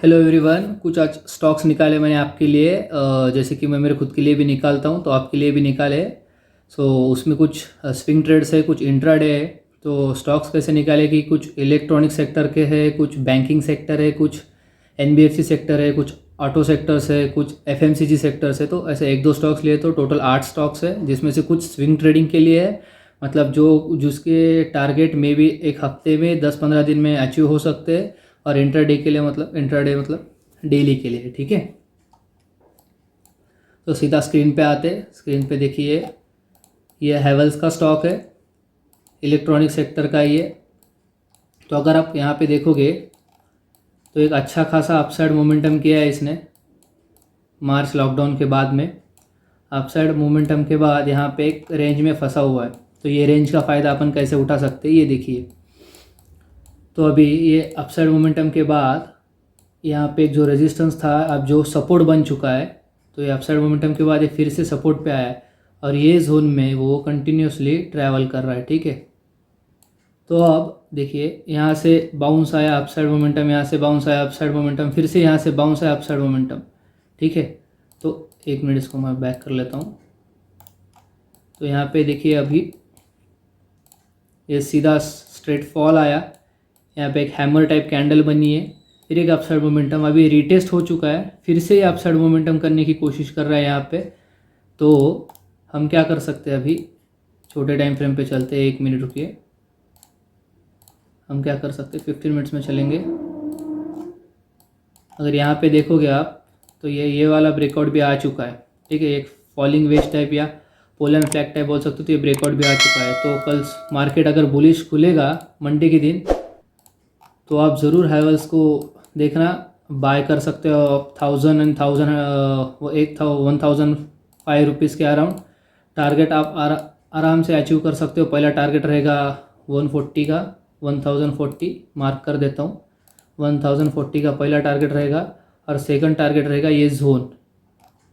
Hello everyone. कुछ आज stocks निकाले मैंने आपके लिए, जैसे कि मैं मेरे खुद के लिए भी निकालता हूँ तो आपके लिए भी निकाले। उसमें कुछ स्विंग ट्रेड्स है, कुछ इंट्राडे है। तो स्टॉक्स कैसे निकाले कि कुछ इलेक्ट्रॉनिक सेक्टर के है, कुछ बैंकिंग सेक्टर है, कुछ एनबीएफसी सेक्टर है, कुछ ऑटो सेक्टर्स है, कुछ एफएमसीजी सेक्टर्स है। तो ऐसे एक दो स्टॉक्स लिए तो टोटल 8 स्टॉक्स है, जिसमें से कुछ स्विंग ट्रेडिंग के लिए है, मतलब जो जिसके टारगेट में भी एक हफ्ते में 10-15 दिन में अचीव हो सकते हैं। और इंट्राडे के लिए मतलब इंट्राडे मतलब डेली के लिए, ठीक है। तो सीधा स्क्रीन पे आते, स्क्रीन पे देखिए ये हैवेल्स का स्टॉक है, इलेक्ट्रॉनिक सेक्टर का ये। तो अगर आप यहाँ पे देखोगे तो एक अच्छा खासा अपसाइड मोमेंटम किया है इसने मार्च लॉकडाउन के बाद में। अपसाइड मोमेंटम के बाद यहाँ पे एक रेंज में फंसा हुआ है। तो ये रेंज का फ़ायदा अपन कैसे उठा सकते हैं ये देखिए। तो अभी ये अपसाइड मोमेंटम के बाद यहाँ पे जो रेजिस्टेंस था अब जो सपोर्ट बन चुका है, तो ये अपसाइड मोमेंटम के बाद ये फिर से सपोर्ट पे आया है और ये जोन में वो कंटिन्यूसली ट्रैवल कर रहा है, ठीक है। तो अब देखिए यहाँ से बाउंस आया अपसाइड मोमेंटम, यहाँ से बाउंस आया अपसाइड मोमेंटम, फिर से यहाँ से बाउंस आया अपसाइड मोमेंटम, ठीक है। तो एक मिनट इसको मैं बैक कर लेता हूँ। तो यहाँ पे देखिए अभी ये सीधा स्ट्रेट फॉल आया, यहाँ पे एक हैमर टाइप कैंडल बनी है, फिर एक अपसाइड मोमेंटम, अभी रिटेस्ट हो चुका है, फिर से ये अपसाइड मोमेंटम करने की कोशिश कर रहा है यहाँ पे। तो हम क्या कर सकते हैं, अभी छोटे टाइम फ्रेम पे चलते हैं, 1 मिनट रुकिए। हम क्या कर सकते हैं, 15 मिनट्स में चलेंगे। अगर यहाँ पे देखोगे आप तो ये वाला ब्रेकआउट भी आ चुका है, ठीक है। एक फॉलिंग वेज टाइप या पोलन फ्लैग टाइप बोल सकते हो, तो ये ब्रेकआउट भी आ चुका है। तो कल मार्केट अगर बुलिश खुलेगा मंडे के दिन तो आप ज़रूर हैवेल्स को देखना, बाय कर सकते हो आप 1000 एंड 1005 रुपीज़ के अराउंड। टारगेट आप आराम से अचीव कर सकते हो। पहला टारगेट रहेगा 140 का, 1040 मार्क कर देता हूँ। 1040 का पहला टारगेट रहेगा और सेकंड टारगेट रहेगा ये जोन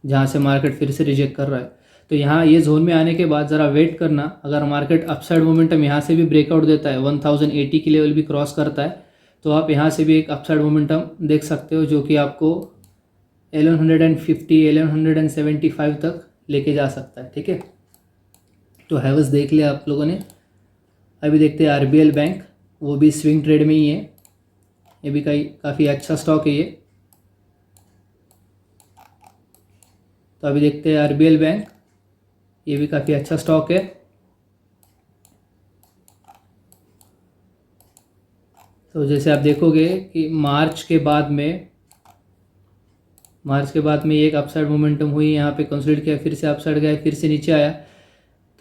जहाँ से मार्केट फिर से रिजेक्ट कर रहा है। तो यहाँ ये जोन में आने के बाद ज़रा वेट करना, अगर मार्केट अपसाइड मोमेंटम यहाँ से भी ब्रेकआउट देता है, 1080 की लेवल भी क्रॉस करता है, तो आप यहाँ से भी एक अपसाइड मोमेंटम देख सकते हो, जो कि आपको 1150 1175 तक लेके जा सकता है, ठीक है। तो हैवेल्स देख लिया आप लोगों ने। अभी देखते हैं आरबीएल बैंक, वो भी स्विंग ट्रेड में ही है, ये भी काफ़ी अच्छा स्टॉक है ये। तो अभी देखते हैं आरबीएल बैंक, ये भी काफ़ी अच्छा स्टॉक है। तो जैसे आप देखोगे कि मार्च के बाद में एक अपसाइड मोमेंटम हुई, यहाँ पे कंसोलिडेट किया, फिर से अपसाइड गया, फिर से नीचे आया।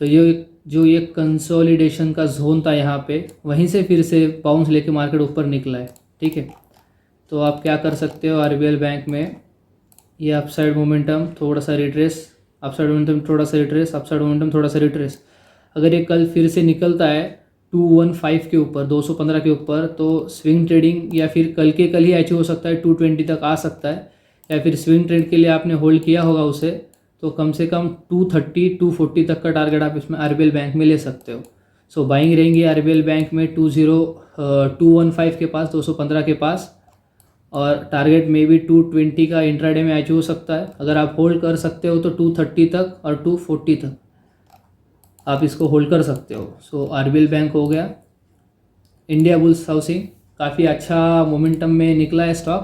तो ये कंसोलिडेशन का जोन था यहाँ पे, वहीं से फिर से बाउंस लेके मार्केट ऊपर निकला है, ठीक है। तो आप क्या कर सकते हो, आरबीएल बैंक में ये अपसाइड मोमेंटम थोड़ा सा रिट्रेस, अपसाइड मोमेंटम थोड़ा सा रिट्रेस, अपसाइड मोमेंटम थोड़ा सा रिट्रेस। अगर ये कल फिर से निकलता है 215 के ऊपर, 215 के ऊपर, तो स्विंग ट्रेडिंग या फिर कल के कल ही अचीव हो सकता है, 220 तक आ सकता है। या फिर स्विंग ट्रेड के लिए आपने होल्ड किया होगा उसे, तो कम से कम 230 240 तक का टारगेट आप इसमें आरबीएल बैंक में ले सकते हो। सो बाइंग रहेंगी आरबीएल बैंक में 215 के पास, 215 के पास, और टारगेट में भी 220 का इंट्राडे में अचीव हो सकता है। अगर आप होल्ड कर सकते हो तो 230 तक और 240 तक आप इसको होल्ड कर सकते हो। सो आरबीएल बैंक हो गया। इंडिया बुल्स हाउसिंग काफ़ी अच्छा मोमेंटम में निकला है स्टॉक।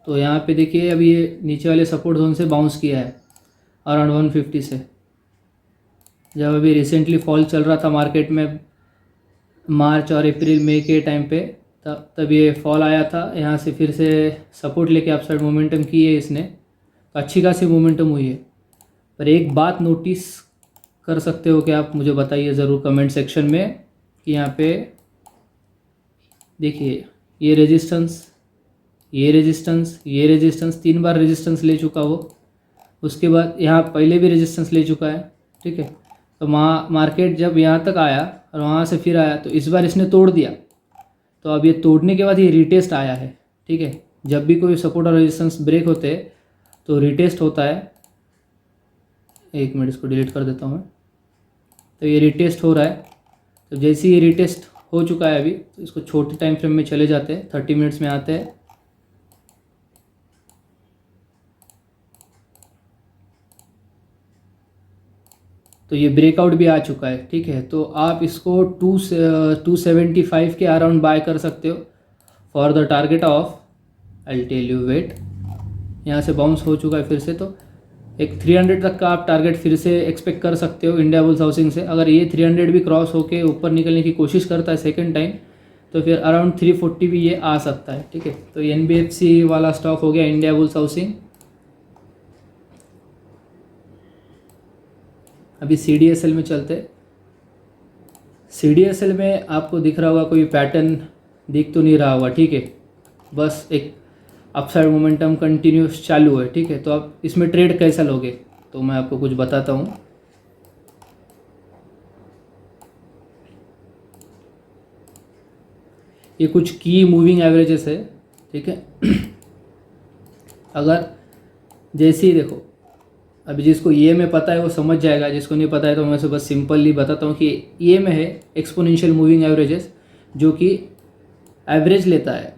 तो यहाँ पे देखिए अभी ये नीचे वाले सपोर्ट जोन से बाउंस किया है अराउंड 150 से। जब अभी रिसेंटली फॉल चल रहा था मार्केट में मार्च और अप्रैल मई के टाइम पे, तब ये फॉल आया था, यहाँ से फिर से सपोर्ट लेके अपसाइड मोमेंटम की है इसने, तो अच्छी खासी मोमेंटम हुई है। पर एक बात नोटिस कर सकते हो कि आप मुझे बताइए ज़रूर कमेंट सेक्शन में कि यहाँ पे देखिए ये रेजिस्टेंस, ये रेजिस्टेंस 3 बार रेजिस्टेंस ले चुका वो, उसके बाद यहाँ पहले भी रेजिस्टेंस ले चुका है, ठीक है। तो मार्केट जब यहाँ तक आया और वहाँ से फिर आया, तो इस बार इसने तोड़ दिया। तो अब ये तोड़ने के बाद ये रिटेस्ट आया है, ठीक है। जब भी कोई सपोर्ट और रेजिस्टेंस ब्रेक होते हैं तो रिटेस्ट होता है। 1 मिनट इसको डिलीट कर देता हूँ मैं। तो ये रिटेस्ट हो रहा है। तो जैसे ही ये रिटेस्ट हो चुका है अभी, तो इसको छोटे टाइम फ्रेम में चले जाते हैं, 30 मिनट्स में आते हैं। तो ये ब्रेकआउट भी आ चुका है, ठीक है। तो आप इसको 275 के अराउंड बाय कर सकते हो for the target of, I tell you wait. यहाँ से बाउंस हो चुका है फिर से, तो एक 300 तक का आप टारगेट फिर से एक्सपेक्ट कर सकते हो इंडिया बुल्स हाउसिंग से। अगर ये 300 भी क्रॉस होके ऊपर निकलने की कोशिश करता है सेकंड टाइम, तो फिर अराउंड 340 भी ये आ सकता है, ठीक है। तो NBFC वाला स्टॉक हो गया इंडिया बुल्स हाउसिंग। अभी CDSL में चलते। CDSL में आपको दिख रहा होगा, कोई पैटर्न दिख तो नहीं रहा होगा, ठीक है। बस एक अपसाइड मोमेंटम कंटिन्यूस चालू है, ठीक है। तो आप इसमें ट्रेड कैसा लोगे, तो मैं आपको कुछ बताता हूँ। ये कुछ की मूविंग एवरेजेस है, ठीक है। अगर जैसे ही देखो, अभी जिसको ये में पता है वो समझ जाएगा, जिसको नहीं पता है तो मैं से बस सिंपली बताता हूँ कि ये में है एक्सपोनेंशियल मूविंग एवरेजेस, जो कि एवरेज लेता है,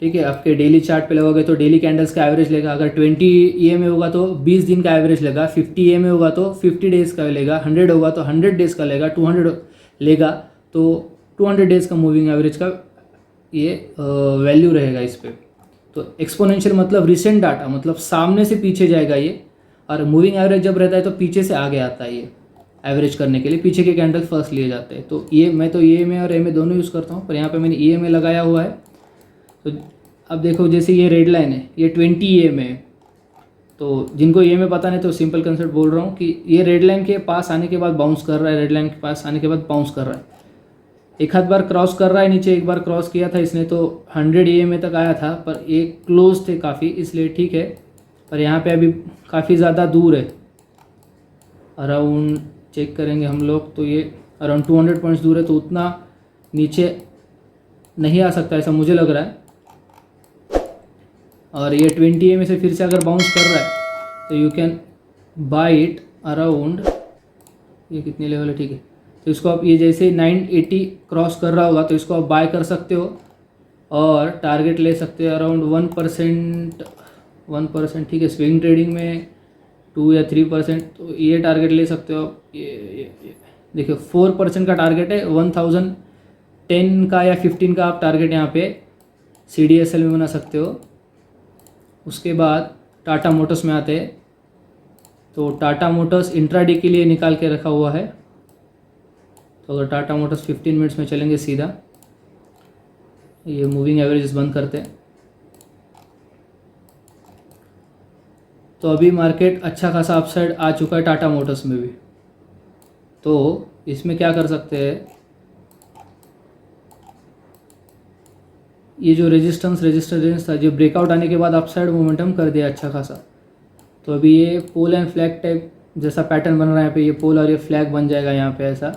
ठीक है। आपके डेली चार्ट पे लगोगे तो डेली कैंडल्स का एवरेज लेगा। अगर 20 EMA होगा तो 20 दिन का एवरेज लेगा, 50 EMA होगा तो 50 डेज़ का लेगा, 100 होगा तो 100 डेज़ का लेगा, 200 लेगा तो 200 डेज़ का मूविंग एवरेज का ये वैल्यू रहेगा इस पर। तो एक्सपोनेंशियल मतलब रिसेंट डाटा, मतलब सामने से पीछे जाएगा ये, और मूविंग एवरेज जब रहता है तो पीछे से आगे आता है। ये एवरेज करने के लिए पीछे के कैंडल फर्स्ट लिए जाते हैं। तो ये मैं तो EMA और MA दोनों यूज़ करता हूँ, पर यहाँ पे मैंने EMA लगाया हुआ है। तो अब देखो, जैसे ये रेड लाइन है, ये 20 EMA है। तो जिनको EMA पता नहीं तो सिंपल कंसेप्ट बोल रहा हूँ कि ये रेड लाइन के पास आने के बाद बाउंस कर रहा है, रेड लाइन के पास आने के बाद बाउंस कर रहा है, एक आध बार क्रॉस कर रहा है नीचे, एक बार क्रॉस किया था इसने तो 100 EMA तक आया था, पर ये क्लोज थे काफ़ी, इसलिए ठीक है। पर यहाँ पे अभी काफ़ी ज़्यादा दूर है, अराउंड चेक करेंगे हम लोग तो ये अराउंड 200 पॉइंट्स दूर है, तो उतना नीचे नहीं आ सकता ऐसा मुझे लग रहा है। और ये 20 EMA से फिर से अगर बाउंस कर रहा है तो you can buy it around, ये कितनी लेवल है, ठीक है। तो इसको आप ये जैसे 980 क्रॉस कर रहा होगा तो इसको आप बाय कर सकते हो, और टारगेट ले सकते हो अराउंड 1%, ठीक है। स्विंग ट्रेडिंग में 2 या 3%, तो ये टारगेट ले सकते हो आप। ये देखिए 4% का टारगेट है, 1010 का या 15 का आप टारगेट यहाँ पे CDSL में बना सकते हो। उसके बाद टाटा मोटर्स में आते हैं। तो टाटा मोटर्स इंट्राडे के लिए निकाल के रखा हुआ है। तो अगर टाटा मोटर्स 15 मिनट्स में चलेंगे सीधा, ये मूविंग एवरेजेस बंद करते हैं। तो अभी मार्केट अच्छा खासा अपसाइड आ चुका है टाटा मोटर्स में भी। तो इसमें क्या कर सकते हैं, ये जो रेजिस्टेंस था, जो ब्रेकआउट आने के बाद अपसाइड मोमेंटम कर दिया अच्छा खासा। तो अभी ये पोल एंड फ्लैग टाइप जैसा पैटर्न बन रहा है यहाँ पे, ये पोल और ये फ्लैग बन जाएगा यहाँ पे ऐसा।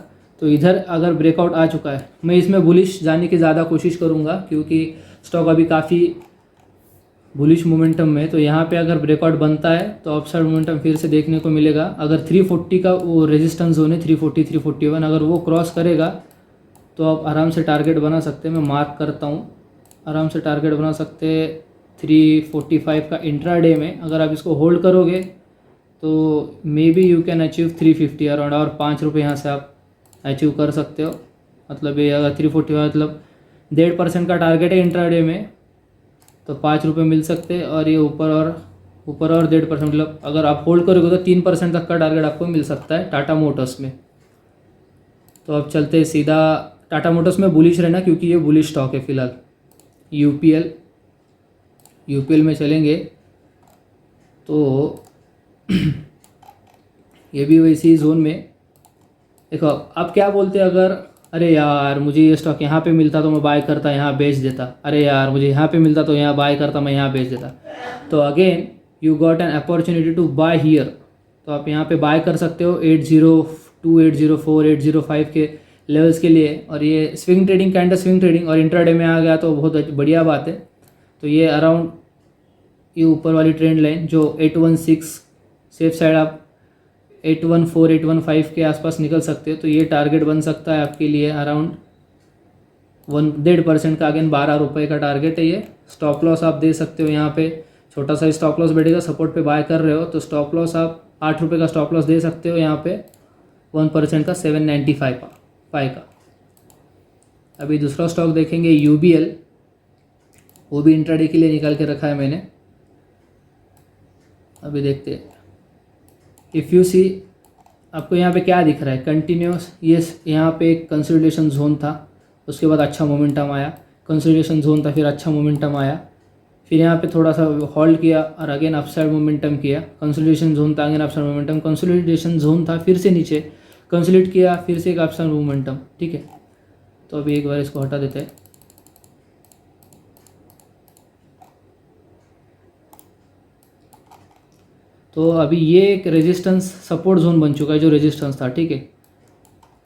तो इधर अगर ब्रेकआउट आ चुका है, मैं इसमें बुलिश जाने की ज़्यादा कोशिश करूँगा क्योंकि स्टॉक अभी काफ़ी बुलिश मोमेंटम में। तो यहाँ पे अगर ब्रेकआउट बनता है तो अपसाइड मोमेंटम फिर से देखने को मिलेगा। अगर 340 का वो रेजिस्टेंस जोन है, 340 341, अगर वो क्रॉस करेगा तो आप आराम से टारगेट बना सकते हैं। मैं मार्क करता हूँ, आराम से टारगेट बना सकते हैं 345 का इंट्राडे में। अगर आप इसको होल्ड करोगे तो may be you can achieve 350 around, और 5 रुपये यहाँ से आप अचीव कर सकते हो। मतलब ये अगर 345 मतलब 1.5% का टारगेट है इंट्राडे में, तो 5 रुपये मिल सकते हैं। और ये ऊपर और 1.5%, मतलब अगर आप होल्ड करोगे तो 3% तक का टारगेट आपको मिल सकता है टाटा मोटर्स में। तो अब चलते हैं सीधा टाटा मोटर्स में बुलिश रहना क्योंकि ये बुलिश स्टॉक है फिलहाल। यूपीएल में चलेंगे तो ये भी वैसी जोन में। देखो आप क्या बोलते हैं, अगर अरे यार मुझे ये स्टॉक यहाँ पे मिलता तो मैं बाय करता, यहाँ बेच देता, अरे यार मुझे यहाँ पे मिलता तो यहाँ बाय करता, मैं यहाँ बेच देता। तो again you got an opportunity to buy here. तो आप यहाँ पे बाय कर सकते हो 802 804 805 के लेवल्स के लिए। और ये swing trading kind of swing trading और इंट्राडे में आ गया तो बहुत बढ़िया बात है। तो ये अराउंड ये ऊपर वाली ट्रेंड लाइन जो 816 सेफ साइड आप 814 815 के आसपास निकल सकते हो। तो ये टारगेट बन सकता है आपके लिए अराउंड 1.5% का अगेन 12 रुपये का टारगेट है ये। स्टॉप लॉस आप दे सकते हो यहाँ पे, छोटा सा स्टॉप लॉस बैठेगा, सपोर्ट पे बाय कर रहे हो तो स्टॉप लॉस आप 8 रुपये का स्टॉप लॉस दे सकते हो यहाँ पे 1% का 795 का। अभी दूसरा स्टॉक देखेंगे UBL, वो भी इंट्राडे के लिए निकाल के रखा है मैंने। अभी देखते हैं, इफ़ यू सी आपको यहाँ पे क्या दिख रहा है, कंटिन्यूस, ये यहाँ पे एक कंसोलिडेशन जोन था, उसके बाद अच्छा मोमेंटम आया, कंसोलिडेशन जोन था, फिर अच्छा मोमेंटम आया, फिर यहाँ पे थोड़ा सा होल्ड किया और अगेन अपसाइड मोमेंटम किया, कंसोलिडेशन जोन था, again upside momentum, consolidation zone था, फिर से नीचे कंसोलिडेट किया, फिर से एक अपसाइड मोमेंटम। ठीक है, तो अभी एक बार इसको हटा देते हैं। तो अभी ये एक रेजिस्टेंस सपोर्ट जोन बन चुका है, जो रेजिस्टेंस था। ठीक है,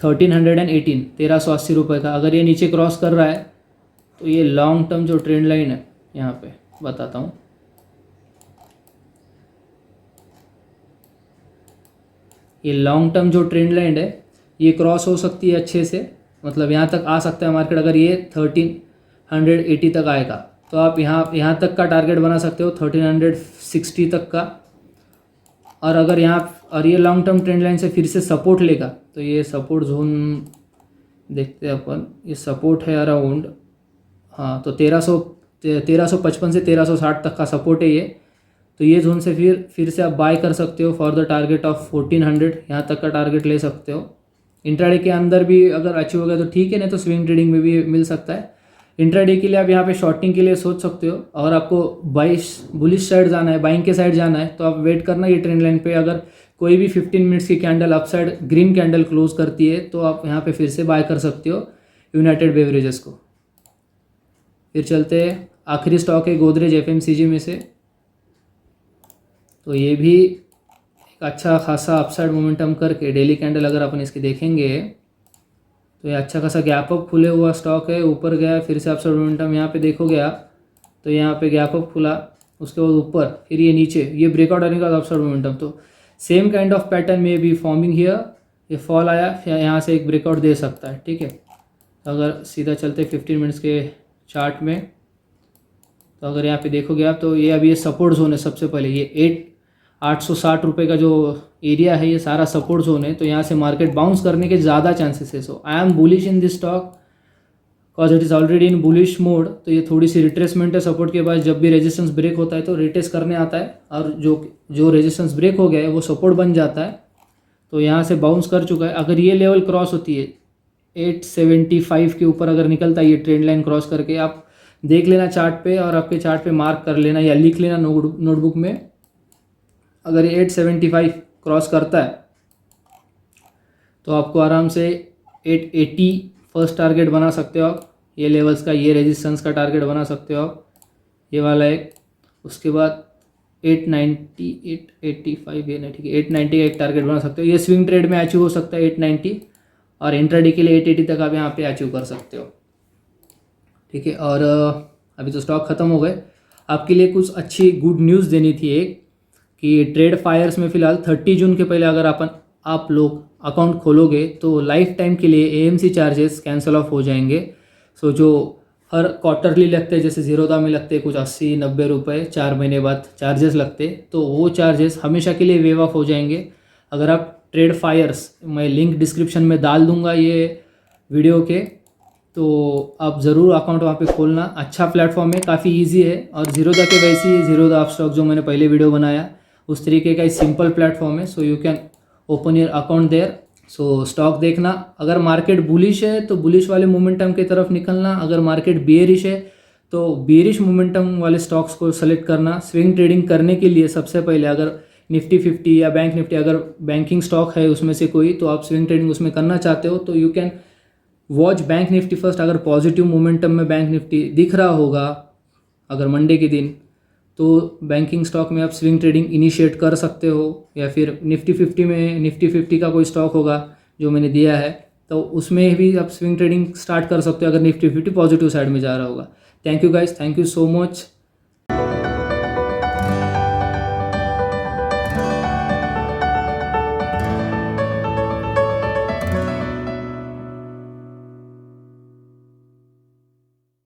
1318, 1380 रुपये का। अगर ये नीचे क्रॉस कर रहा है तो ये लॉन्ग टर्म जो ट्रेंड लाइन है, यहाँ पे बताता हूँ, ये लॉन्ग टर्म जो ट्रेंड लाइन है ये क्रॉस हो सकती है अच्छे से, मतलब यहाँ तक आ सकता है मार्केट। अगर ये 1380 तक आएगा तो आप यहाँ तक का टारगेट बना सकते हो, 1360 तक का। और अगर ये लॉन्ग टर्म ट्रेंड लाइन से फिर से सपोर्ट लेगा तो ये सपोर्ट जोन देखते हैं अपन, ये सपोर्ट है अराउंड, हाँ, तो 1355 से 1360 तक का सपोर्ट है ये। तो ये जोन से फिर से आप बाय कर सकते हो फॉर द टारगेट ऑफ 1400, यहाँ तक का टारगेट ले सकते हो। इंट्राडे के अंदर भी अगर अचीव हो गया तो ठीक है, नहीं तो स्विंग ट्रेडिंग में भी मिल सकता है। इंट्राडे के लिए आप यहाँ पे शॉर्टिंग के लिए सोच सकते हो, और आपको बुलिश साइड जाना है, बाइंग के साइड जाना है, तो आप वेट करना ये ट्रेंड लाइन पे। अगर कोई भी 15 मिनट्स की candle upside green candle close करती है तो आप यहाँ पे फिर से बाय कर सकते हो यूनाइटेड बेवरेजेस को। फिर चलते हैं, आखिरी स्टॉक है गोदरेज FMCG में से। तो ये भी एक अच्छा खासा अपसाइड मोमेंटम करके डेली कैंडल अगर अपन इसकी देखेंगे तो ये अच्छा खासा गैप अप खुले हुआ स्टॉक है, ऊपर गया, फिर से अपसाइड मोमेंटम यहाँ पे देखोगे आप, तो यहाँ पे गैप अप खुला, उसके बाद ऊपर, फिर ये नीचे, ये ब्रेकआउट आने का अपसाइड मोमेंटम। तो सेम काइंड ऑफ पैटर्न में भी फॉर्मिंग हियर, ये फॉल आया, फिर यहाँ से एक ब्रेकआउट दे सकता है। ठीक है, अगर सीधा चलते 15 मिनट्स के चार्ट में, तो अगर यहाँ पे देखोगे आप तो ये अभी ये सपोर्ट जोन है। सबसे पहले ये 860 रुपये का जो एरिया है, ये सारा सपोर्ट जोन है, तो यहाँ से मार्केट बाउंस करने के ज़्यादा चांसेस है। So I am bullish in this stock because it is already in bullish mode. तो ये थोड़ी सी रिट्रेसमेंट है सपोर्ट के बाद, जब भी रेजिस्टेंस ब्रेक होता है तो रिट्रेस करने आता है, और जो रेजिस्टेंस ब्रेक हो गया है वो सपोर्ट बन जाता है। तो यहाँ से बाउंस कर चुका है। अगर ये लेवल क्रॉस होती है 875 के ऊपर अगर निकलता है ये ट्रेंड लाइन क्रॉस करके, आप देख लेना चार्ट पे, और आपके चार्ट पे मार्क कर लेना या लिख लेना नोटबुक में। अगर ये 875 क्रॉस करता है तो आपको आराम से 880 फर्स्ट टारगेट बना सकते हो आप, ये लेवल्स का, ये रेजिस्टेंस का टारगेट बना सकते हो आप, ये वाला एक। उसके बाद 890, 885, ये नहीं, ठीक है, 890 का एक टारगेट बना सकते हो। ये स्विंग ट्रेड में अचीव हो सकता है 890, और इंट्राडे के लिए 880 तक आप यहाँ पे अचीव कर सकते हो। ठीक है, और अभी तो स्टॉक ख़त्म हो गए। आपके लिए कुछ अच्छी गुड न्यूज़ देनी थी एक, कि ट्रेड फायर्स में फ़िलहाल 30 जून के पहले अगर आप लोग अकाउंट खोलोगे तो लाइफ टाइम के लिए AMC चार्जेस कैंसिल ऑफ हो जाएंगे। सो जो हर क्वार्टरली लगते हैं, जैसे ज़ीरोदा में लगते हैं कुछ 80-90 रुपये 4 महीने बाद चार्जेस लगते, तो वो चार्जेस हमेशा के लिए वेव ऑफ हो जाएंगे अगर आप ट्रेड फायर्स, मैं लिंक डिस्क्रिप्शन में डाल दूंगा ये वीडियो के, तो आप ज़रूर अकाउंट वहाँ पे खोलना। अच्छा प्लेटफॉर्म है, काफ़ी इजी है, और ज़ीरोदा के वैसे ही ज़ीरोदा अपस्टॉक जो मैंने पहले वीडियो बनाया उस तरीके का ही सिंपल प्लेटफॉर्म है। So you can open your account there. So stock देखना, अगर मार्केट बुलिश है तो बुलिश वाले मोमेंटम की तरफ निकलना, अगर मार्केट बेयरिश है तो बेयरिश मोमेंटम वाले स्टॉक्स को सेलेक्ट करना। स्विंग ट्रेडिंग करने के लिए सबसे पहले अगर निफ्टी 50 या बैंक निफ्टी, अगर बैंकिंग स्टॉक है उसमें से कोई, तो आप स्विंग ट्रेडिंग उसमें करना चाहते हो तो you can watch bank Nifty first. अगर पॉजिटिव मोमेंटम में बैंक निफ्टी दिख रहा होगा अगर मंडे के दिन, तो बैंकिंग स्टॉक में आप स्विंग ट्रेडिंग इनिशिएट कर सकते हो। या फिर निफ्टी 50 में निफ्टी 50 का कोई स्टॉक होगा जो मैंने दिया है तो उसमें भी आप स्विंग ट्रेडिंग स्टार्ट कर सकते हो अगर निफ्टी 50 पॉजिटिव साइड में जा रहा होगा। Thank you guys, thank you so much.